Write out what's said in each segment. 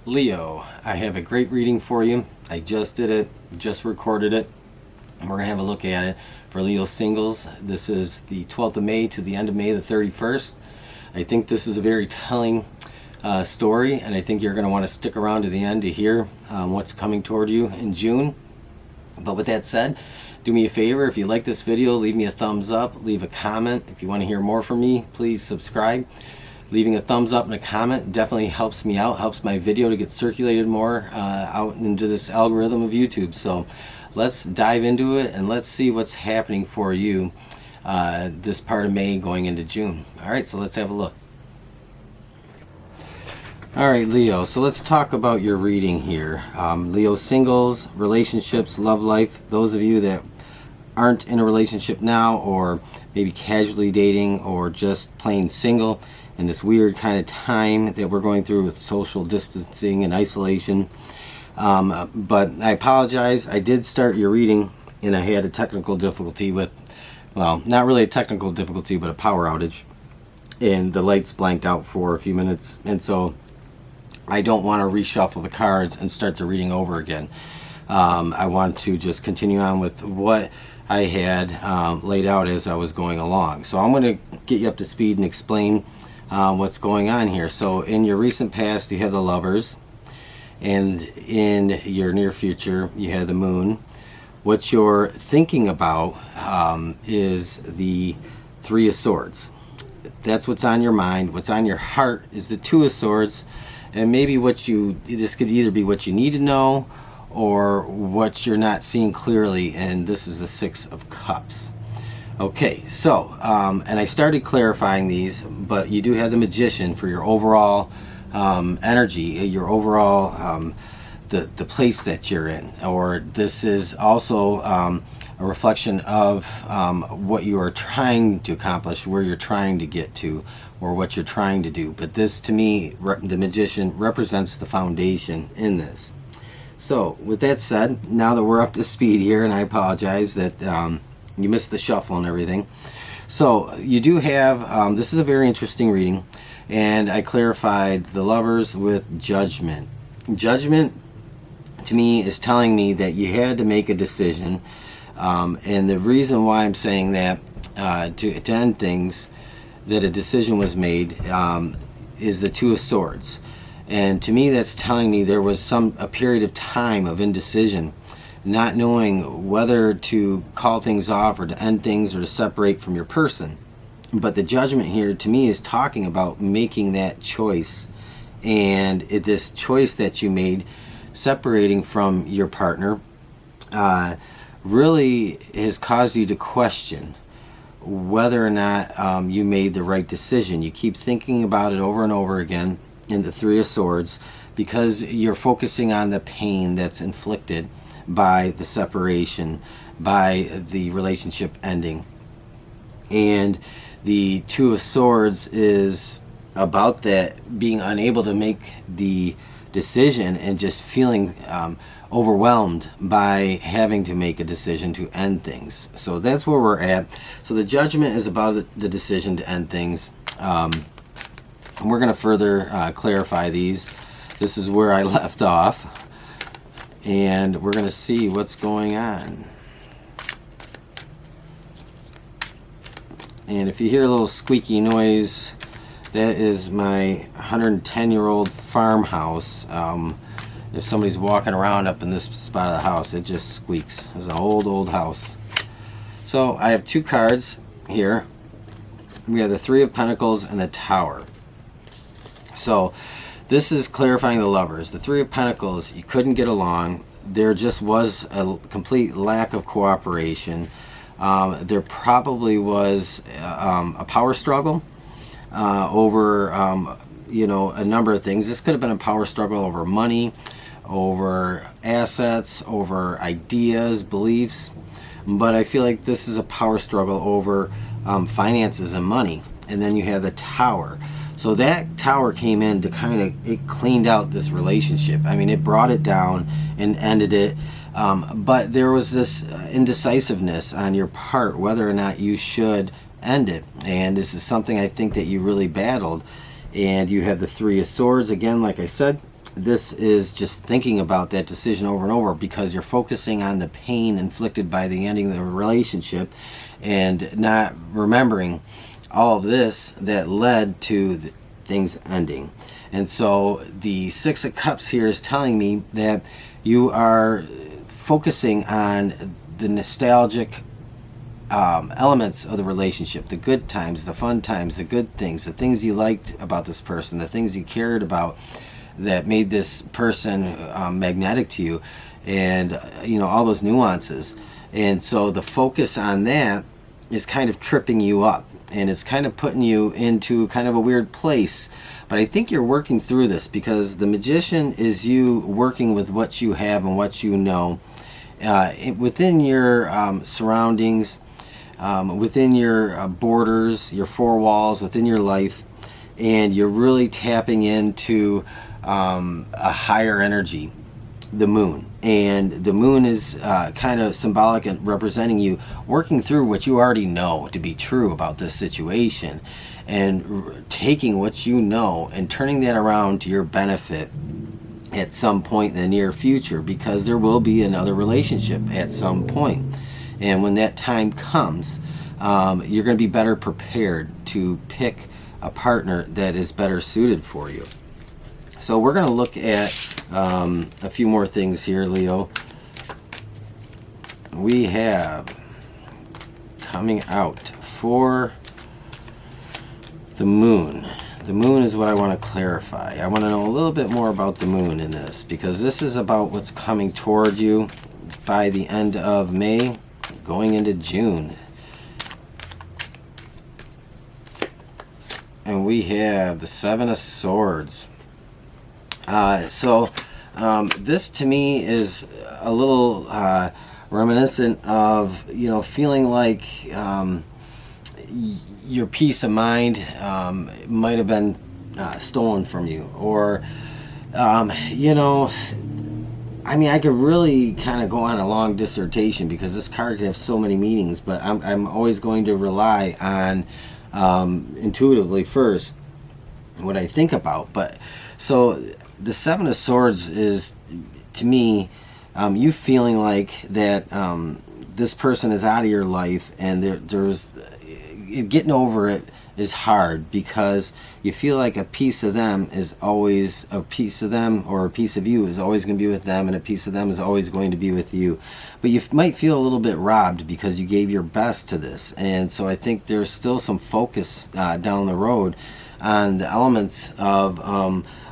Leo, I have a great reading for you. I just did it, just recorded it, and we're going to have a look at it for Leo singles. This is the 12th of May to the end of May the 31st. I think this is a very telling story, and I think you're going to want to stick around to the end to hear what's coming toward you in June. But with that said, do me a favor, if you like this video, leave me a thumbs up, leave a comment. If you want to hear more from me, please subscribe. Leaving a thumbs up and a comment definitely helps me out, helps my video to get circulated more out into this algorithm of YouTube. So let's dive into it and let's see what's happening for you this part of May going into June. All right, so let's have a look. All right, Leo, so let's talk about your reading here. Leo singles, relationships, love life. Those of you that aren't in a relationship now, or maybe casually dating, or just plain single in this weird kind of time that we're going through with social distancing and isolation. But I apologize, I did start your reading and I had a technical difficulty with, well, not really a technical difficulty, but a power outage. And the lights blanked out for a few minutes. And so I don't want to reshuffle the cards and start the reading over again. I want to just continue on with what I had laid out as I was going along. So I'm going to get you up to speed and explain what's going on here. So in your recent past, you have the Lovers, and in your near future, you have the Moon. What you're thinking about is the Three of Swords. That's what's on your mind. What's on your heart is the Two of Swords, and maybe this could either be what you need to know or what you're not seeing clearly, and this is the Six of Cups. Okay, so, and I started clarifying these, but you do have the Magician for your overall energy, your overall, the place that you're in. Or this is also a reflection of what you are trying to accomplish, where you're trying to get to, or what you're trying to do. But this, to me, the Magician represents the foundation in this. So, with that said, now that we're up to speed here, and I apologize that you missed the shuffle and everything. So you do have, this is a very interesting reading, and I clarified the Lovers with Judgment. Judgment, to me, is telling me that you had to make a decision, and the reason why I'm saying that, to end things, that a decision was made, is the Two of Swords. And to me, that's telling me there was a period of time of indecision, not knowing whether to call things off or to end things or to separate from your person. But the Judgment here, to me, is talking about making that choice. And this choice that you made, separating from your partner, really has caused you to question whether or not you made the right decision. You keep thinking about it over and over again in the Three of Swords because you're focusing on the pain that's inflicted by the separation, by the relationship ending. And the Two of Swords is about that, being unable to make the decision and just feeling overwhelmed by having to make a decision to end things. So that's where we're at. So the Judgment is about the decision to end things. And we're going to further clarify these. This is where I left off, and we're going to see what's going on. And if you hear a little squeaky noise, that is my 110-year-old farmhouse. If somebody's walking around up in this spot of the house, it just squeaks. It's an old house. So I have two cards here. We have the Three of Pentacles and the Tower. So this is clarifying the Lovers. The Three of Pentacles, you couldn't get along. There just was a complete lack of cooperation. There probably was a power struggle over, a number of things. This could have been a power struggle over money, over assets, over ideas, beliefs. But I feel like this is a power struggle over finances and money. And then you have the Tower. So that Tower came in to it cleaned out this relationship. I mean, it brought it down and ended it. But there was this indecisiveness on your part whether or not you should end it. And this is something I think that you really battled. And you have the Three of Swords, again, like I said, this is just thinking about that decision over and over, because you're focusing on the pain inflicted by the ending of the relationship and not remembering all of this that led to things ending. And so the Six of Cups here is telling me that you are focusing on the nostalgic elements of the relationship, the good times, the fun times, the good things, the things you liked about this person, the things you cared about that made this person magnetic to you, and all those nuances. And so the focus on that is kind of tripping you up, and it's kind of putting you into kind of a weird place. But I think you're working through this, because the Magician is you working with what you have and what you know within your surroundings, within your borders, your four walls, within your life, and you're really tapping into a higher energy, the moon. And the moon is kind of symbolic and representing you working through what you already know to be true about this situation, and taking what you know and turning that around to your benefit at some point in the near future, because there will be another relationship at some point. And when that time comes, you're going to be better prepared to pick a partner that is better suited for you. So we're going to look at a few more things here, Leo. We have coming out for the moon. The moon is what I want to clarify. I want to know a little bit more about the moon in this, because this is about what's coming toward you by the end of May, going into June. And we have the Seven of Swords. So this to me is a little reminiscent of, feeling like your peace of mind might have been stolen from you. Or, I could really kind of go on a long dissertation, because this card could have so many meanings, but I'm always going to rely on intuitively first what I think about. But so the Seven of Swords is, to me, you feeling like that this person is out of your life, and there's getting over it is hard, because you feel like a piece of them is always a piece of them, or a piece of you is always going to be with them, and a piece of them is always going to be with you. But you might feel a little bit robbed, because you gave your best to this. And so I think there's still some focus down the road on the elements of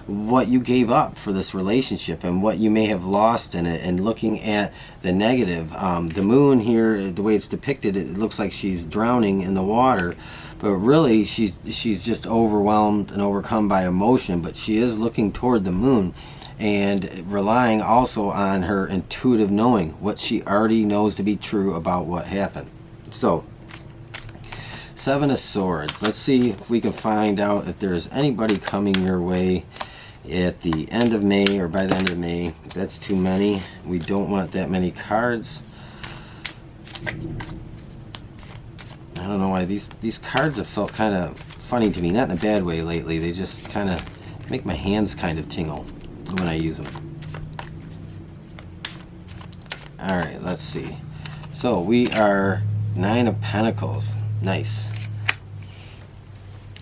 what you gave up for this relationship and what you may have lost in it, and looking at the negative. The moon here, the way it's depicted, it looks like she's drowning in the water, but really she's just overwhelmed and overcome by emotion. But she is looking toward the moon and relying also on her intuitive knowing, what she already knows to be true about what happened. So Seven of Swords. Let's see if we can find out if there's anybody coming your way at the end of May, or by the end of May. That's too many. We don't want that many cards. I don't know why these cards have felt kind of funny to me, not in a bad way lately. They just kind of make my hands kind of tingle when I use them. Alright, let's see. So we are Nine of Pentacles. Nice.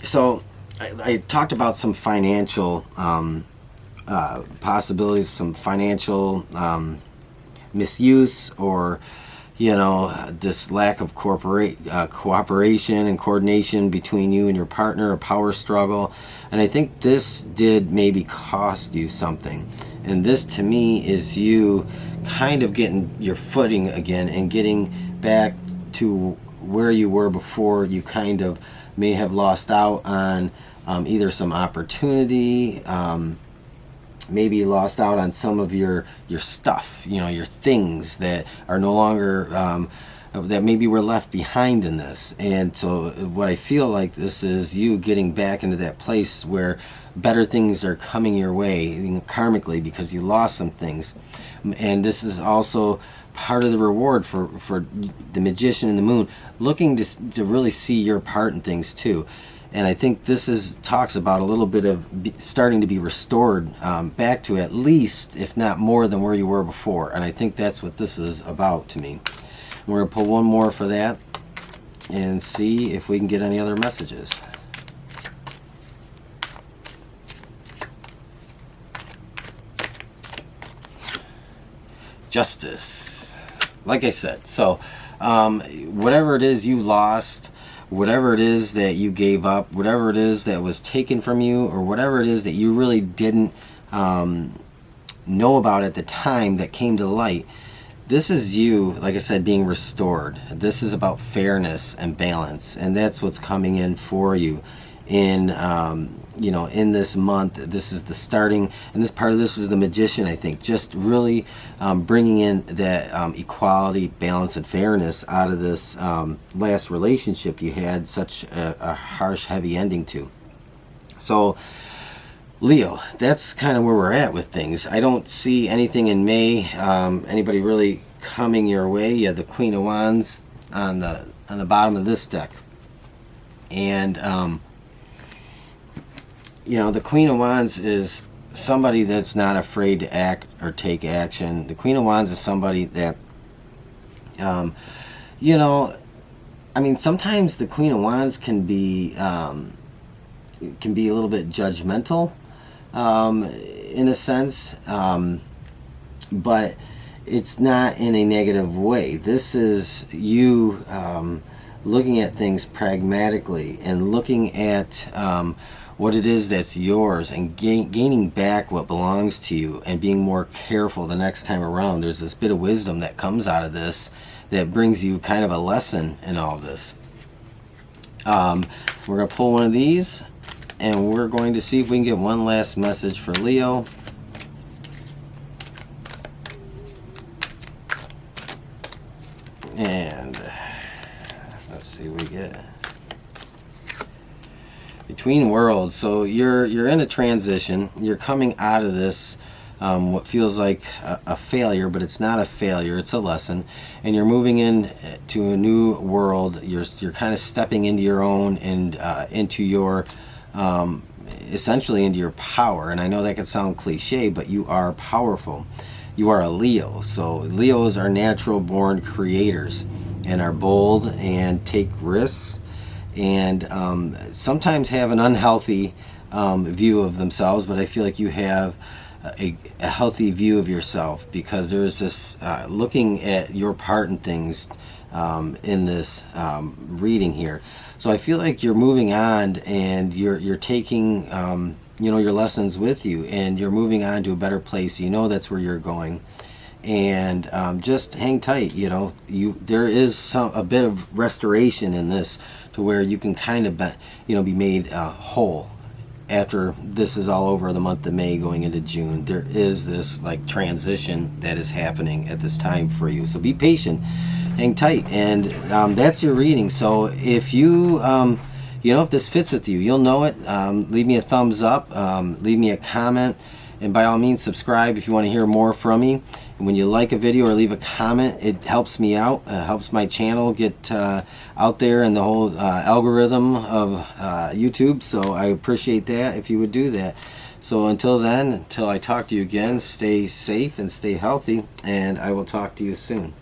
So I talked about some financial possibilities, some financial misuse, or this lack of cooperation and coordination between you and your partner, a power struggle. And I think this did maybe cost you something. And this to me is you kind of getting your footing again and getting back to where you were before you kind of may have lost out on either some opportunity, maybe lost out on some of your stuff, your things that are no longer, that maybe were left behind in this. And so what I feel like this is you getting back into that place where better things are coming your way karmically, because you lost some things. And this is also part of the reward for the Magician and the Moon, looking to really see your part in things too. And I think this talks about a little bit of starting to be restored back to at least, if not more than where you were before. And I think that's what this is about to me. We're going to pull one more for that and see if we can get any other messages. Justice. Like I said, so whatever it is you lost, whatever it is that you gave up, whatever it is that was taken from you, or whatever it is that you really didn't know about at the time that came to light, this is you, like I said, being restored. This is about fairness and balance, and that's what's coming in for you in in this month. This is the starting, and this part of this is the Magician, I think, just really bringing in that equality, balance, and fairness out of this last relationship you had such a harsh, heavy ending to. So Leo, that's kind of where we're at with things. I don't see anything in May, anybody really coming your way. You have the Queen of Wands on the bottom of this deck, and the Queen of Wands is somebody that's not afraid to act or take action. The Queen of Wands is somebody that, sometimes the Queen of Wands can be a little bit judgmental, in a sense, but it's not in a negative way. This is you looking at things pragmatically and looking at what it is that's yours, and gaining back what belongs to you, and being more careful the next time around. There's this bit of wisdom that comes out of this that brings you kind of a lesson in all of this. We're going to pull one of these, and we're going to see if we can get one last message for Leo. And let's see what we get. Between worlds. So you're in a transition. You're coming out of this what feels like a failure, but it's not a failure, it's a lesson. And you're moving in to a new world. You're kind of stepping into your own, and into your essentially into your power. And I know that can sound cliche, but you are powerful. You are a Leo. So Leos are natural born creators and are bold and take risks, and sometimes have an unhealthy view of themselves, but I feel like you have a healthy view of yourself, because there's this looking at your part in things in this reading here. So I feel like you're moving on, and you're taking your lessons with you, and you're moving on to a better place. That's where you're going. And just hang tight. There is a bit of restoration in this, to where you can kind of be made whole after this is all over, the month of May going into June. There is this transition that is happening at this time for you. So be patient, hang tight, and that's your reading. So if you if this fits with you, you'll know it. Leave me a thumbs up, leave me a comment, and by all means subscribe if you want to hear more from me. And when you like a video or leave a comment, it helps me out, helps my channel get out there in the whole algorithm of YouTube. So I appreciate that if you would do that. So until I talk to you again, stay safe and stay healthy, and I will talk to you soon.